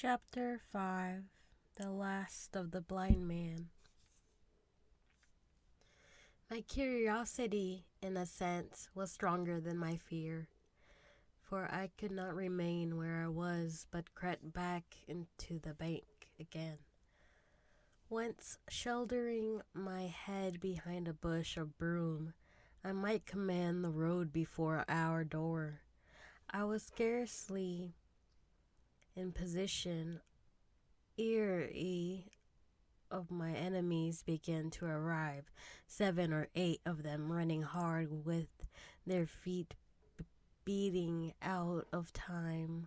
Chapter 5 The Last of the Blind Man. My curiosity, in a sense, was stronger than my fear, for I could not remain where I was, but crept back into the bank again, whence, sheltering my head behind a bush of broom, I might command the road before our door. I was scarcely in position ere of my enemies began to arrive, 7 or 8 of them running hard with their feet beating out of time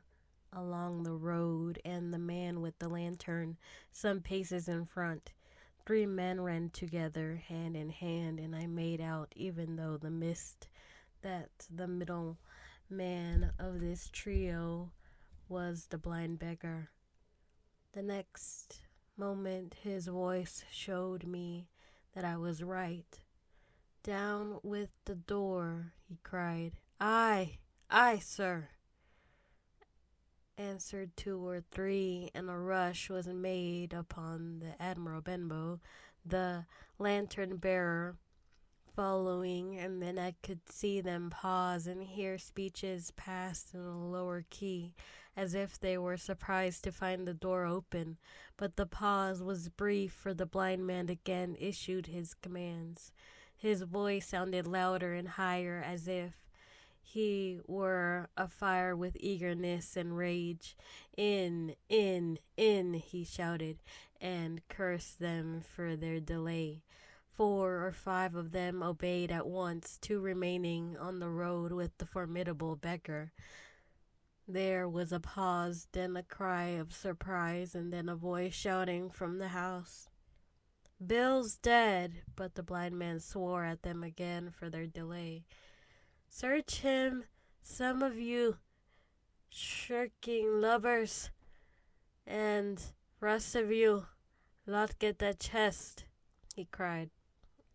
along the road, and the man with the lantern some paces in front. 3 men ran together, hand in hand, and I made out, even though the mist, that the middle man of this trio was the blind beggar. The next moment his voice showed me that I was right. "Down with the door," he cried. "Aye, aye, sir," answered 2 or 3, and a rush was made upon the Admiral Benbow, the lantern-bearer, following, and then I could see them pause and hear speeches passed in a lower key, as if they were surprised to find the door open. But the pause was brief, for the blind man again issued his commands. His voice sounded louder and higher, as if he were afire with eagerness and rage. In, he shouted, and cursed them for their delay. 4 or 5 of them obeyed at once, 2 remaining on the road with the formidable beggar. There was a pause, then a cry of surprise, and then a voice shouting from the house, "Bill's dead!" But the blind man swore at them again for their delay. "Search him, some of you shirking lubbers, and rest of you, lot get that chest," he cried.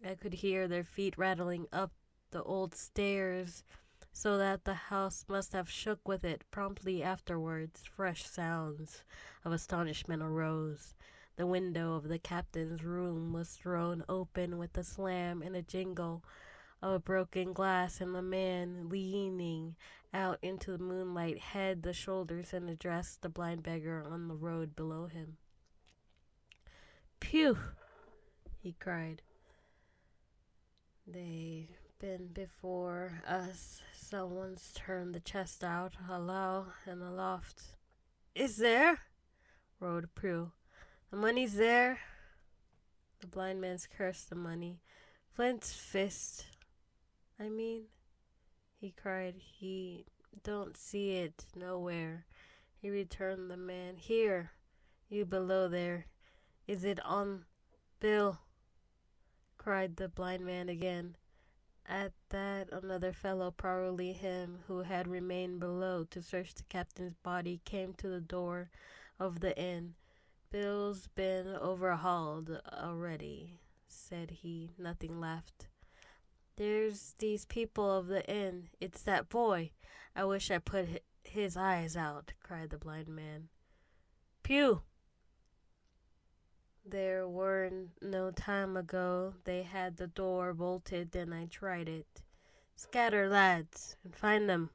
I could hear their feet rattling up the old stairs, so that the house must have shook with it. Promptly afterwards, fresh sounds of astonishment arose. The window of the captain's room was thrown open with a slam and a jingle of broken glass, and a man leaning out into the moonlight head the shoulders and addressed the blind beggar on the road below him. "Phew!" he cried. "They've been before us. Someone's turned the chest out, alow and aloft." "Is there?" roared Prue. "The money's there?" The blind man's cursed the money. "Flint's fist, I mean," he cried. "He don't see it nowhere," he returned the man. "Here, you below there, is it on Bill?" cried the blind man again. At that, another fellow, probably him who had remained below to search the captain's body, came to the door of the inn. "Bill's been overhauled already," said he. Nothing left. "There's these people of the inn. It's that boy. I wish I put his eyes out," cried the blind man. "Pew!" There were no time ago. They had the door bolted, and I tried it. "Scatter, lads, and find them."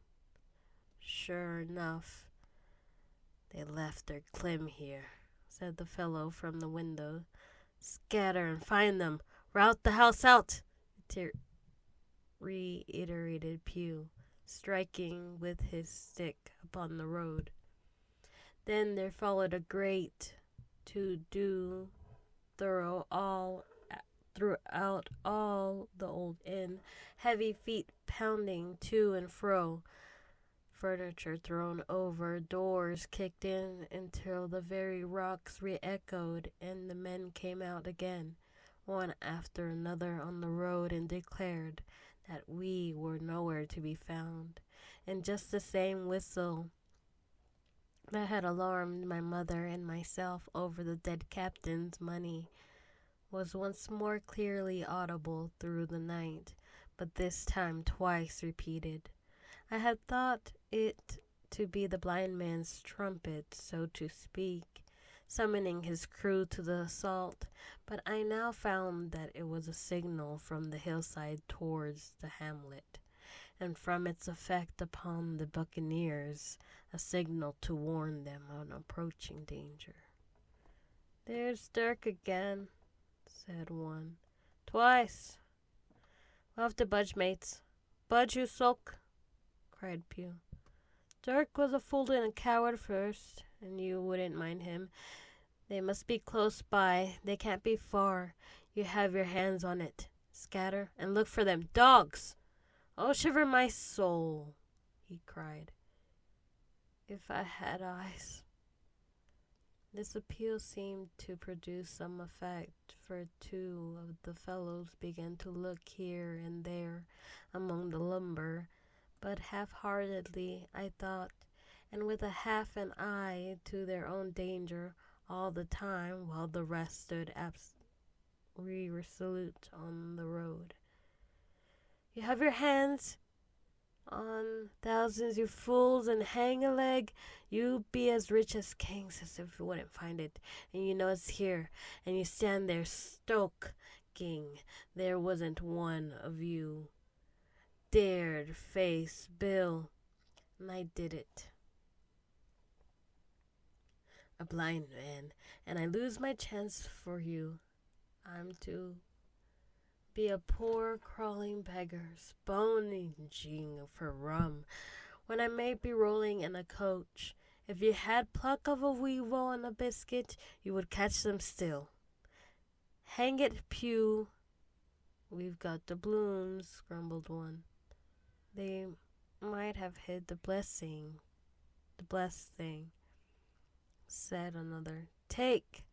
"Sure enough, they left their clim here," said the fellow from the window. "Scatter and find them. Rout the house out," reiterated Pew, striking with his stick upon the road. Then there followed a great to-do throughout all the old inn, heavy feet pounding to and fro, furniture thrown over, doors kicked in until the very rocks re-echoed, and the men came out again, one after another on the road, and declared that we were nowhere to be found, and just the same whistle that had alarmed my mother and myself over the dead captain's money was once more clearly audible through the night, but this time twice repeated. I had thought it to be the blind man's trumpet, so to speak, summoning his crew to the assault, but I now found that it was a signal from the hillside towards the hamlet, and from its effect upon the buccaneers, a signal to warn them of approaching danger. "There's Dirk again," said one. "Twice. We'll have to budge, mates. Budge, you sulk," cried Pew. "Dirk was a fool and a coward first, and you wouldn't mind him. They must be close by. They can't be far. You have your hands on it. Scatter and look for them. Dogs! Oh, shiver my soul," he cried. "If I had eyes." This appeal seemed to produce some effect, for two of the fellows began to look here and there among the lumber, but half-heartedly, I thought, and with a half an eye to their own danger all the time, while the rest stood irresolute on the road. "You have your hands on thousands, you fools, and hang a leg. You be as rich as kings as if you wouldn't find it, and you know it's here, and you stand there stoking. There wasn't one of you dared face Bill, and I did it. A blind man, and I lose my chance for you. I'm to be a poor crawling beggar, sponging for rum, when I may be rolling in a coach. If you had pluck of a weevil and a biscuit, you would catch them still. Hang it, Pew." "We've got the blooms," grumbled one. "They might have hid the blessed thing," said another. "Take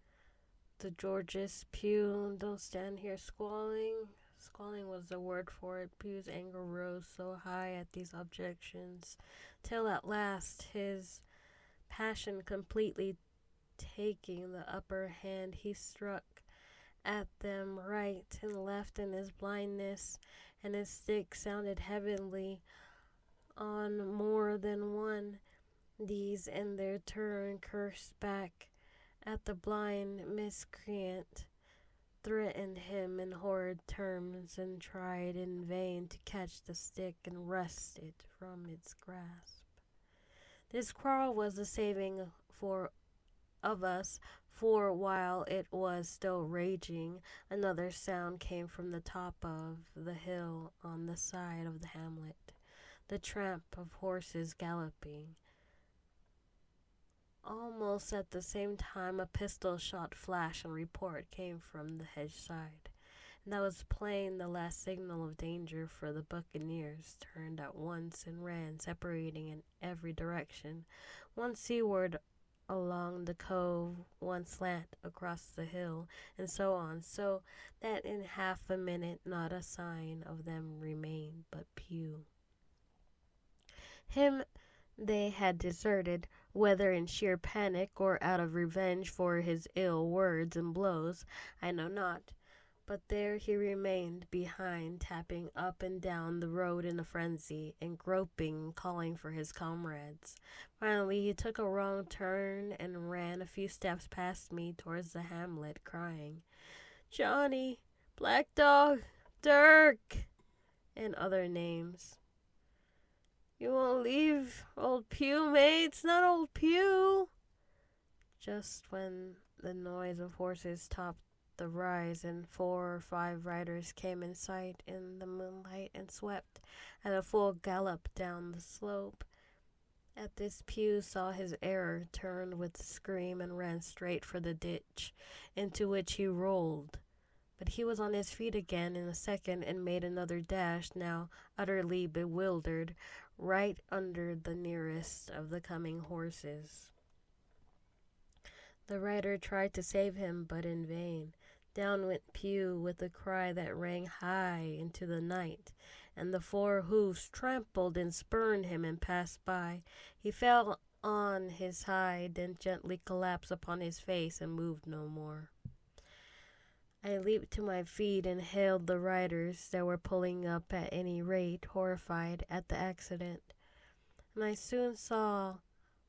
the Georges, Pew. Don't stand here squalling." Squalling was the word for it. Pew's anger rose so high at these objections, till at last, his passion completely taking the upper hand, he struck at them right and left in his blindness, and his stick sounded heavily on more than one. These in their turn cursed back at the blind miscreant, threatened him in horrid terms, and tried in vain to catch the stick and wrest it from its grasp. This quarrel was the saving of us, for while it was still raging, another sound came from the top of the hill on the side of the hamlet, the tramp of horses galloping. Almost at the same time, a pistol shot flash and report came from the hedge side, and that was plain the last signal of danger, for the buccaneers turned at once and ran, separating in every direction, one seaward along the cove, one slant across the hill, and so on, so that in half a minute not a sign of them remained but Pew. Him they had deserted, whether in sheer panic or out of revenge for his ill words and blows, I know not. But there he remained behind, tapping up and down the road in a frenzy, and groping, calling for his comrades. Finally he took a wrong turn and ran a few steps past me towards the hamlet, crying, "Johnny, Black Dog, Dirk," and other names. "You won't leave old Pew, mates, not old Pew." Just when the noise of horses topped the rise, and 4 or 5 riders came in sight in the moonlight and swept at a full gallop down the slope. At this Pew saw his error, turned with a scream, and ran straight for the ditch, into which he rolled. But he was on his feet again in a second, and made another dash, now utterly bewildered, right under the nearest of the coming horses. The rider tried to save him, but in vain. Down went Pew with a cry that rang high into the night, and the 4 hoofs trampled and spurned him and passed by. He fell on his hide, then gently collapsed upon his face and moved no more. I leaped to my feet and hailed the riders that were pulling up at any rate, horrified at the accident. and I soon saw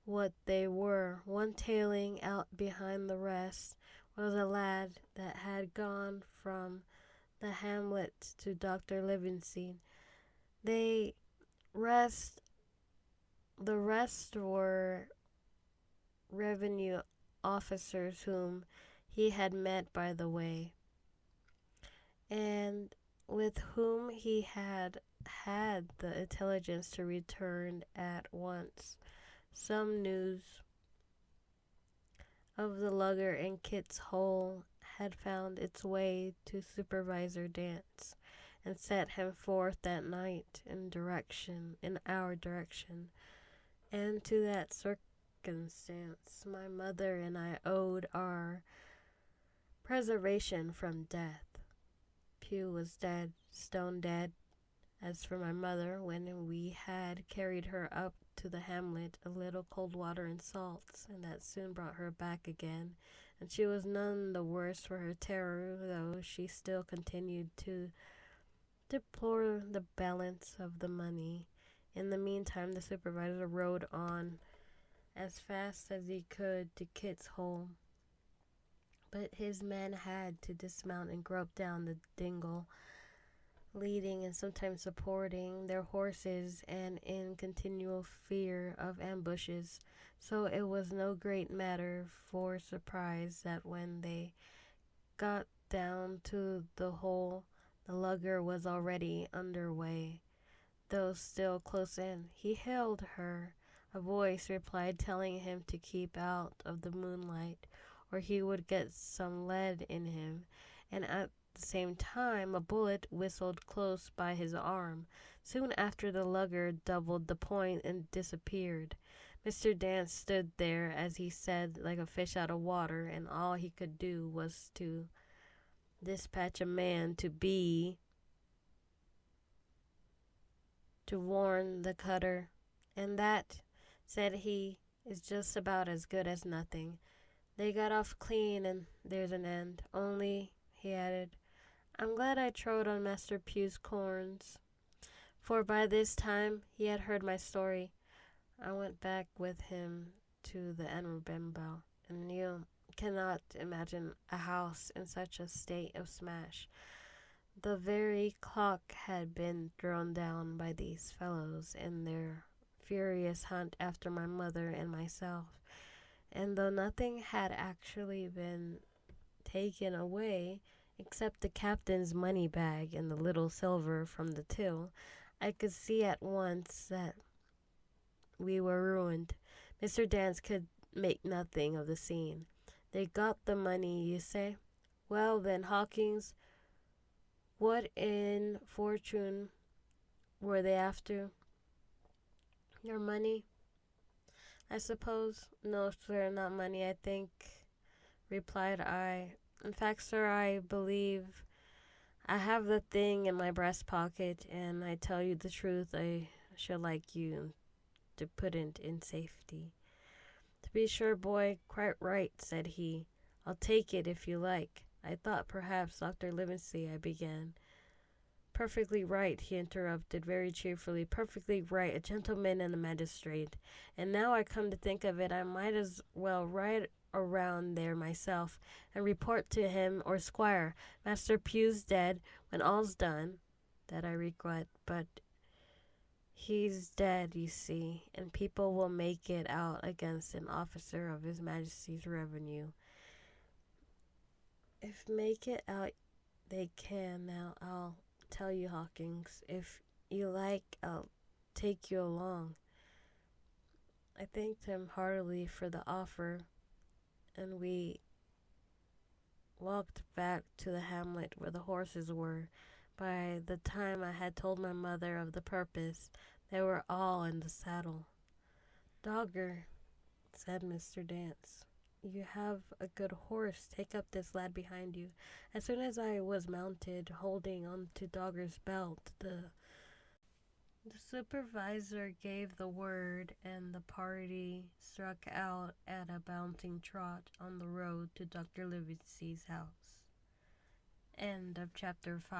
what they were. One tailing out behind the rest was a lad that had gone from the hamlet to Dr. Livingstone. The rest were revenue officers whom he had met by the way, and with whom he had the intelligence to return at once. Some news of the lugger in Kit's Hole had found its way to Supervisor Dance, and set him forth that night in our direction. And to that circumstance my mother and I owed our preservation from death. Pugh was dead, stone dead. As for my mother, when we had carried her up to the hamlet, a little cold water and salts, and that soon brought her back again, and she was none the worse for her terror, though she still continued to deplore the balance of the money. In the meantime, the supervisor rode on as fast as he could to Kit's Hole, but his men had to dismount and grope down the dingle, leading and sometimes supporting their horses, and in continual fear of ambushes. So it was no great matter for surprise that when they got down to the hole, the lugger was already under way, though still close in. He hailed her. A voice replied, telling him to keep out of the moonlight, or he would get some lead in him, and at the same time a bullet whistled close by his arm. Soon after, the lugger doubled the point and disappeared. Mr. Dance stood there, as he said, like a fish out of water, and all he could do was to dispatch a man to warn the cutter, and that, said he, is just about as good as nothing. They got off clean, and there's an end. Only, he added, I'm glad I trod on Master Pugh's corns, for by this time he had heard my story. I went back with him to the Admiral Benbow, and you cannot imagine a house in such a state of smash. The very clock had been thrown down by these fellows in their furious hunt after my mother and myself, and though nothing had actually been taken away except the captain's money bag and the little silver from the till, I could see at once that we were ruined. Mr. Dance could make nothing of the scene. They got the money, you say? Well then, Hawkins, what in fortune were they after? Your money, I suppose? No, sir, not money, I think, replied I. In fact, sir, I believe I have the thing in my breast pocket, and I tell you the truth, I should like you to put it in safety. To be sure, boy, quite right, said he. I'll take it if you like. I thought perhaps Dr. Livingstone, I began. Perfectly right, he interrupted very cheerfully. Perfectly right, a gentleman and a magistrate. And now I come to think of it, I might as well ride around there myself and report to him or Squire, Master Pugh's dead. When all's done, that I regret, but he's dead, you see, and people will make it out against an officer of His Majesty's revenue. If make it out they can, now I'll tell you, Hawkins, if you like, I'll take you along. I thanked him heartily for the offer, and we walked back to the hamlet where the horses were. By the time I had told my mother of the purpose, they were all in the saddle. Dogger, said Mr. Dance, you have a good horse. Take up this lad behind you. As soon as I was mounted, holding on to Dogger's belt, the supervisor gave the word, and the party struck out at a bouncing trot on the road to Dr. Livingstone's house. End of chapter 5.